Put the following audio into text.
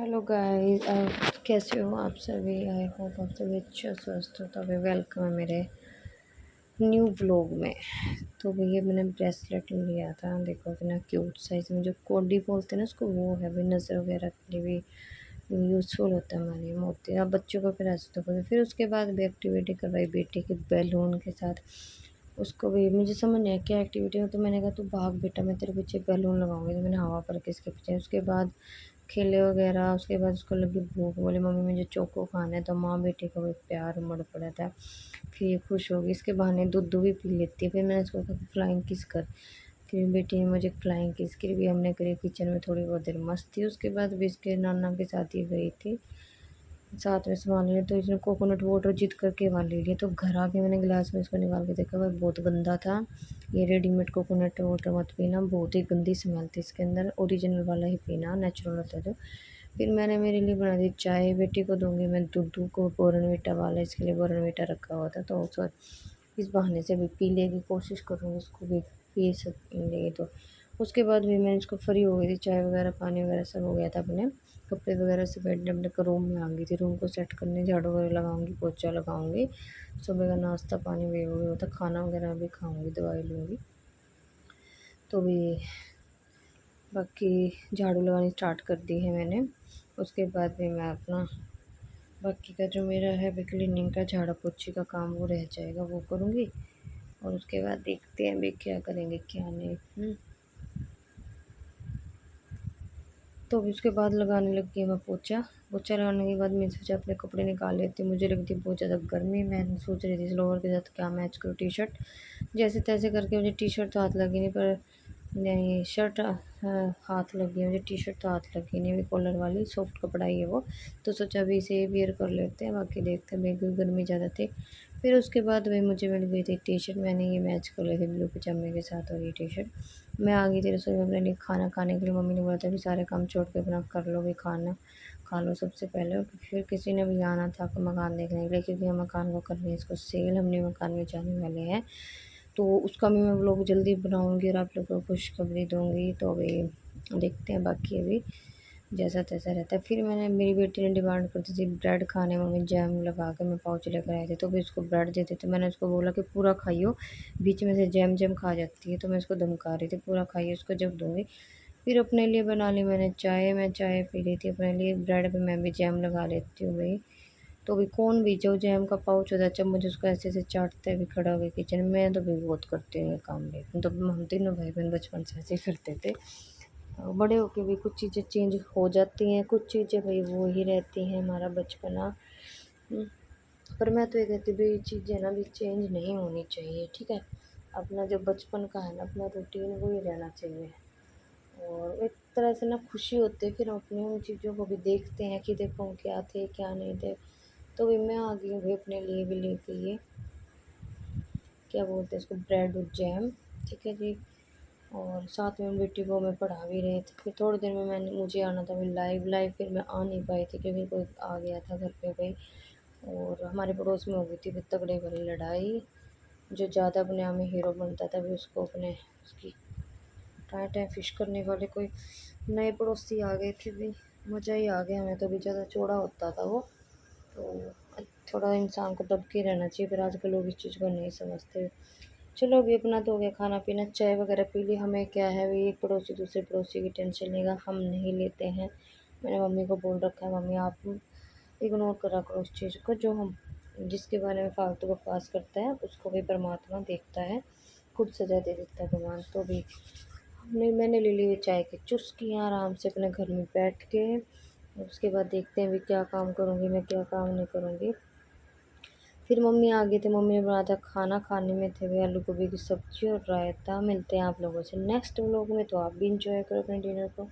Hello guys, कैसे हो आप सभी। आई होप आप सभी अच्छे स्वस्थ हो। तो अभी वेलकम है मेरे न्यू व्लॉग में। तो भैया मैंने ब्रेसलेट लिया था, देखो इतना क्यूट साइज़ में, जो कोडी बोलते हैं ना उसको, वो है भाई। नज़र वगैरह के लिए भी यूज़फुल होता है हमारे मोती। अब बच्चों को फिर ऐसे तो करें। फिर उसके बाद भी एक्टिविटी करवाई बेटी के बैलून के साथ। उसको भी मुझे समझ नहीं आया क्या एक्टिविटी हो, तो मैंने कहा तू भाग बेटा, मैं तेरे पीछे बैलून लगाऊंगी। तो मैंने हवा पर किसके पीछे। उसके बाद खेले वगैरह। उसके बाद उसको लगी भूख, बोले मम्मी मुझे चोको खाना है। तो माँ बेटी का भी प्यार उमड़ पड़ा था। फिर ये खुश होगी, इसके बहाने दूध भी पी लेती है। फिर मैंने उसको कहा फ्लाइंग किस कर। फिर बेटी ने मुझे फ्लाइंग किस की भी हमने करी। किचन में थोड़ी बहुत देर मस्त थी। उसके बाद भी इसके नाना के साथ ही गई थी, साथ में सामान लिया। तो इसने कोकोनट वाटर जिद करके वहाँ ले लिया। तो घर आके मैंने गिलास में इसको निकाल के देखा, वह बहुत गंदा था। ये रेडीमेड कोकोनट वाटर मत पीना, बहुत ही गंदी स्मेल थी इसके अंदर। ओरिजिनल वाला ही पीना, नेचुरल होता है जो। फिर मैंने मेरे लिए बना दी चाय, बेटी को दूंगी मैं दूध को बोर्नवीटा वाला, इसके लिए बोर्नवीटा रखा हुआ था। तो इस बहाने से भी पी लेगी, कोशिश करूँगी उसको भी पी सकेंगे। तो उसके बाद भी मैं इसको फ्री हो गई थी, चाय वगैरह पानी वगैरह सब हो गया था। अपने कपड़े वगैरह से बैठने अपने रूम में आ गई थी। रूम को सेट करने झाड़ू वगैरह लगाऊंगी, पोछा लगाऊंगी। सुबह का नाश्ता पानी भी हो गया था, खाना वगैरह भी खाऊंगी, दवाई लूँगी। तो भी बाकी झाड़ू लगानी स्टार्ट कर दी है मैंने। उसके बाद भी मैं अपना बाकी का जो मेरा है भी क्लीनिंग का, झाड़ा पोछी का काम वो रह जाएगा, वो करूँगी। और उसके बाद देखते हैं भी क्या करेंगे क्या नहीं। तो अभी उसके बाद लगाने लग गई मैं पोछा। पोछा लगाने के बाद मैं सोचा अपने कपड़े निकाल लेती। मुझे लगती बहुत ज़्यादा गर्मी, मैं सोच रही थी इस लोअर के साथ क्या मैच करूँ, टी शर्ट। जैसे तैसे करके मुझे टी शर्ट तो हाथ लगी नहीं, पर नहीं शर्ट हाथ लग गई मुझे। टी शर्ट तो हाथ लगी नहीं, भी कॉलर वाली सॉफ्ट कपड़ा ही है वो। तो सोचा अभी इसे वेयर कर लेते हैं, बाकी देखते हैं। मेरी गर्मी ज़्यादा थी। फिर उसके बाद वही मुझे मिल गई थी टी शर्ट, मैंने ये मैच कर ली थी ब्लू पजामे के साथ और ये टी शर्ट। मैं आ गई थी रसोई में अपने लिए खाना खाने के लिए। मम्मी ने बोला था कि सारे काम छोड़ के अपना कर लो, भी खाना खा लो सबसे पहले। और फिर किसी ने भी आना था मकान देखने के लिए, क्योंकि हम मकान को करनी है इसको सेल, हमने मकान में जाने वाले हैं। तो उसका भी मैं व्लॉग जल्दी बनाऊँगी और आप लोगों को खुशखबरी दूँगी। तो अभी देखते हैं, बाकी अभी जैसा तैसा रहता है। फिर मैंने, मेरी बेटी ने डिमांड करती थी ब्रेड खाने, मम्मी जैम लगा के मैं पाउच लेकर आई थी। तो भी उसको ब्रेड देते थे। मैंने उसको बोला कि पूरा खाइयो, बीच में से जैम जैम खा जाती है। तो मैं उसको धमका रही थी पूरा खाइए, उसको जब दूँगी। फिर अपने लिए बना ली मैंने चाय, मैं चाय पी रही थी अपने लिए। ब्रेड पे मैं भी जैम लगा लेती हूँ भाई। तो भी कौन भी जो जैम का पाउच होता है चम्मच उसको ऐसे ऐसे चाटता है भी खड़ा हो गया किचन में। मैं तो भी बहुत करती हूँ ये काम भी। तो हम तीनों भाई बहन बचपन से ऐसे ही करते थे। बड़े होके भी कुछ चीज़ें चेंज हो जाती हैं, कुछ चीज़ें भाई वो ही रहती हैं, हमारा बचपना। हम्म, पर मैं तो ये कहती हूँ भाई चीज़ें ना भी चेंज नहीं होनी चाहिए, ठीक है। अपना जो बचपन का है ना, अपना रूटीन वो ही रहना चाहिए। और एक तरह से ना खुशी होती है, फिर हम अपनी उन चीज़ों को भी देखते हैं कि देखो हम क्या थे क्या नहीं थे। तो भी मैं आ गई हूँ भाई अपने लिए भी लेके ये, क्या बोलते हैं इसको, ब्रेड और जैम, ठीक है जी। और साथ में बेटी को मैं पढ़ा भी रही थी। फिर थोड़ी देर में मैंने, मुझे आना था फिर लाइव फिर मैं आ नहीं पाई थी क्योंकि कोई आ गया था घर पे भाई। और हमारे पड़ोस में हो गई थी फिर तगड़े वाली लड़ाई। जो ज़्यादा अपने आप में हीरो बनता था भी उसको अपने, उसकी टाइम टाइम फिश करने वाले कोई नए पड़ोसी आ गए थे भी। मज़ा ही आ गया हमें तो भी, ज़्यादा चौड़ा होता था वो। तो थोड़ा इंसान को दब के रहना चाहिए, पर आजकल लोग इस चीज़ को नहीं समझते। चलो अभी अपना तो हो गया खाना पीना, चाय वगैरह पी ली। हमें क्या है भी, एक पड़ोसी दूसरे पड़ोसी की टेंशन लेगा, हम नहीं लेते हैं। मैंने मम्मी को बोल रखा है मम्मी आप इग्नोर करा करो उस चीज़ को, जो हम जिसके बारे में फालतू बकवास करता है उसको भी परमात्मा देखता है, खुद सजा दे देता है भगवान। तो भी हमने, मैंने ले ली चाय की चुस्कियाँ आराम से अपने घर में बैठ के। उसके बाद देखते हैं भी क्या काम करूँगी मैं, क्या काम नहीं करूँगी। फिर मम्मी आ गई थी, मम्मी ने बनाया था खाना, खाने में थे वे आलू गोभी की सब्ज़ी और रायता। मिलते हैं आप लोगों से नेक्स्ट व्लॉग में, तो आप भी इंजॉय करो अपने डिनर को।